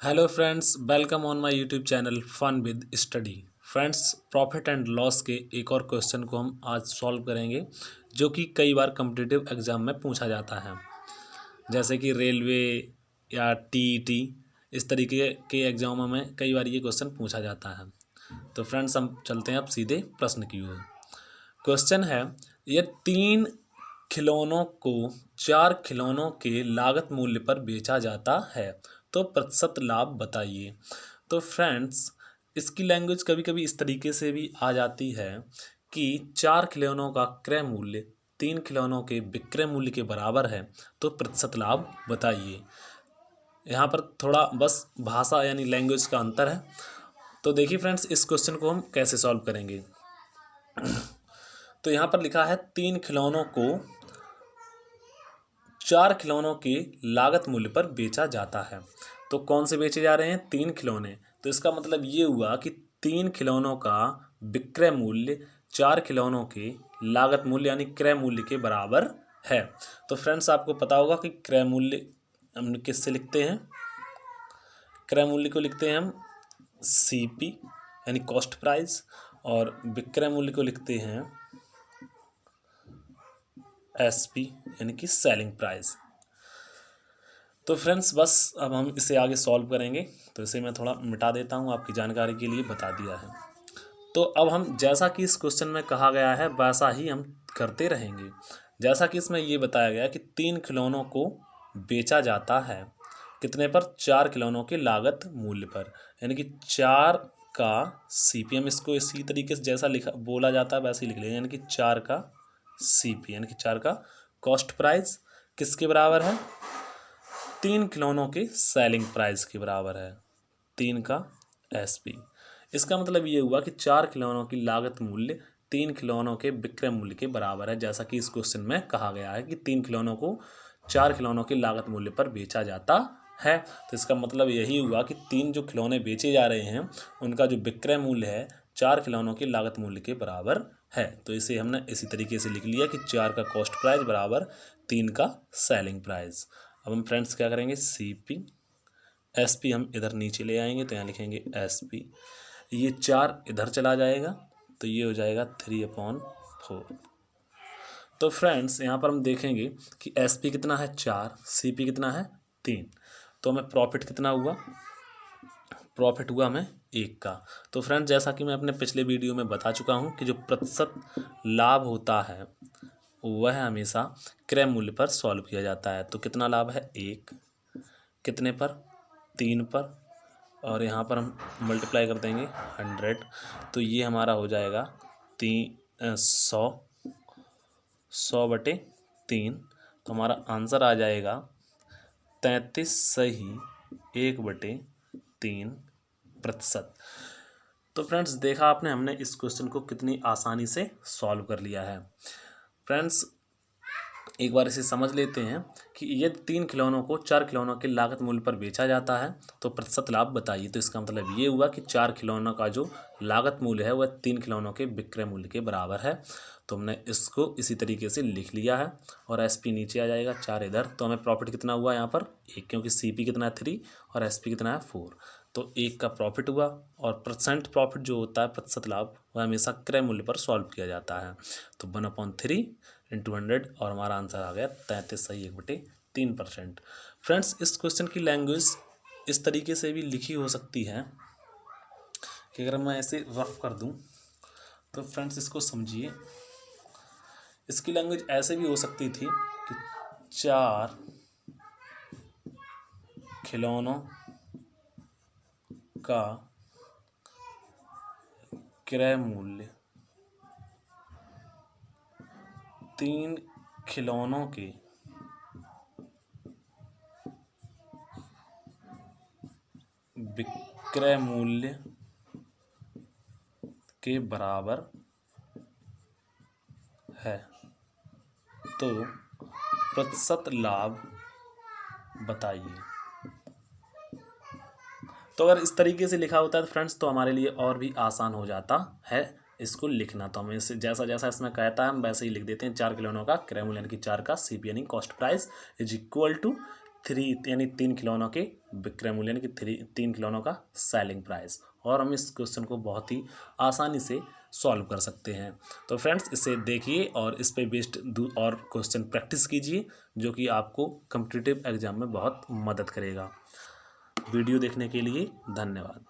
Hello friends, welcome on my YouTube channel fun with study. Friends, profit and loss के एक और question को हम आज सॉल्व करेंगे, जो कि कई बार कॉम्पिटिटिव एग्जाम में पूछा जाता है, जैसे कि रेलवे या टीईटी। इस तरीके के एग्जामों में कई बार ये क्वेश्चन पूछा जाता है। तो फ्रेंड्स, हम चलते हैं अब सीधे प्रश्न की ओर। क्वेश्चन है, ये 3 खिलौनों को 4 खिलौनों के लागत मूल्य पर बेचा जाता है, तो प्रतिशत लाभ बताइए। तो फ्रेंड्स, इसकी लैंग्वेज कभी कभी इस तरीके से भी आ जाती है कि 4 खिलौनों का क्रय मूल्य 3 खिलौनों के विक्रय मूल्य के बराबर है, तो प्रतिशत लाभ बताइए। यहाँ पर थोड़ा बस भाषा यानी लैंग्वेज का अंतर है। तो देखिए फ्रेंड्स, इस क्वेश्चन को हम कैसे सॉल्व करेंगे। तो यहाँ पर लिखा है 3 खिलौनों को 4 खिलौनों के लागत मूल्य पर बेचा जाता है। तो कौन से बेचे जा रहे हैं? 3 खिलौने। तो इसका मतलब ये हुआ कि 3 खिलौनों का विक्रय मूल्य 4 खिलौनों के लागत मूल्य यानी क्रय मूल्य के बराबर है। तो फ्रेंड्स, आपको पता होगा कि क्रय मूल्य हम किससे लिखते हैं? क्रय मूल्य को लिखते हैं हम सीपी यानी कॉस्ट प्राइस, और विक्रय मूल्य को लिखते हैं एसपी यानी कि सेलिंग प्राइस। तो फ्रेंड्स, बस अब हम इसे आगे सॉल्व करेंगे। तो इसे मैं थोड़ा मिटा देता हूँ, आपकी जानकारी के लिए बता दिया है। तो अब हम जैसा कि इस क्वेश्चन में कहा गया है वैसा ही हम करते रहेंगे। जैसा कि इसमें ये बताया गया कि 3 खिलौनों को बेचा जाता है कितने पर? 4 खिलौनों के लागत मूल्य पर, यानी कि 4 का सीपीएम, इसको इसी तरीके से जैसा लिखा बोला जाता है वैसे ही लिख लेंगे, यानी कि 4 का सीपी यानी कि 4 का कॉस्ट प्राइस किसके बराबर है? 3 खिलौनों के सेलिंग प्राइस के बराबर है, 3 का एसपी। इसका मतलब ये हुआ कि 4 खिलौनों की लागत मूल्य 3 खिलौनों के विक्रय मूल्य के बराबर है, जैसा कि इस क्वेश्चन में कहा गया है कि 3 खिलौनों को 4 खिलौनों की लागत मूल्य पर बेचा जाता है। तो इसका मतलब यही हुआ कि 3 जो खिलौने बेचे जा रहे हैं उनका जो विक्रय मूल्य है 4 खिलौनों की लागत मूल्य के बराबर है। तो इसे हमने इसी तरीके से लिख लिया कि 4 का कॉस्ट प्राइस बराबर 3 का सेलिंग प्राइस। अब हम फ्रेंड्स क्या करेंगे? सीपी एसपी हम इधर नीचे ले आएंगे, तो यहाँ लिखेंगे एसपी। ये 4 इधर चला जाएगा, तो ये हो जाएगा 3/4। तो फ्रेंड्स, यहाँ पर हम देखेंगे कि एसपी कितना है? 4, सीपी कितना है? 3। तो हमें प्रॉफिट कितना हुआ? प्रॉफिट हुआ हमें 1 का। तो फ्रेंड्स, जैसा कि मैं अपने पिछले वीडियो में बता चुका हूँ कि जो प्रतिशत लाभ होता है वह हमेशा क्रय मूल्य पर सॉल्व किया जाता है। तो कितना लाभ है? 1। कितने पर? 3 पर। और यहाँ पर हम मल्टीप्लाई कर देंगे 100, तो ये हमारा हो जाएगा 100/3। तो हमारा आंसर आ जाएगा 33.1/3%। तो फ्रेंड्स, देखा आपने, हमने इस क्वेश्चन को कितनी आसानी से सॉल्व कर लिया है। फ्रेंड्स, एक बार इसे समझ लेते हैं कि ये 3 खिलौनों को 4 खिलौनों के लागत मूल्य पर बेचा जाता है, तो प्रतिशत लाभ बताइए। तो इसका मतलब ये हुआ कि 4 खिलौनों का जो लागत मूल्य है वह 3 खिलौनों के विक्रय मूल्य के बराबर है। तो हमने इसको इसी तरीके से लिख लिया है, और एसपी नीचे आ जाएगा, 4 इधर। तो हमें प्रॉफिट कितना हुआ यहाँ पर? 1, क्योंकि सीपी कितना है? 3 और एसपी कितना है? 4। तो 1 का प्रॉफिट हुआ। और परसेंट प्रॉफिट जो होता है, प्रतिशत लाभ, वह हमेशा क्रय मूल्य पर सॉल्व किया जाता है। तो 1/3 × 100, और हमारा आंसर आ गया 33.1/3%। फ्रेंड्स, इस क्वेश्चन की लैंग्वेज इस तरीके से भी लिखी हो सकती है कि अगर मैं ऐसे रफ कर दूं, तो फ्रेंड्स इसको समझिए। इसकी लैंग्वेज ऐसे भी हो सकती थी कि 4 खिलौनों का क्रय मूल्य 3 खिलौनों के विक्रय मूल्य के बराबर है, तो प्रतिशत लाभ बताइए। तो अगर इस तरीके से लिखा होता है तो फ्रेंड्स, तो हमारे लिए और भी आसान हो जाता है इसको लिखना। तो हमें इसे जैसा जैसा इसमें कहता है हम वैसे ही लिख देते हैं। 4 खिलौनों का क्रय मूल्य यानी कि 4 का सीपी यानी cost price is equal to यानी 3 खिलौनों के विक्रय मूल्य यानी कि 3 खिलौनों का सेलिंग प्राइस। और हम इस क्वेश्चन को बहुत ही आसानी से सॉल्व कर सकते हैं। तो फ्रेंड्स इसे देखिए और इस पे बेस्ड और क्वेश्चन प्रैक्टिस कीजिए, जो कि आपको कॉम्पिटिटिव एग्जाम में बहुत मदद करेगा। वीडियो देखने के लिए धन्यवाद।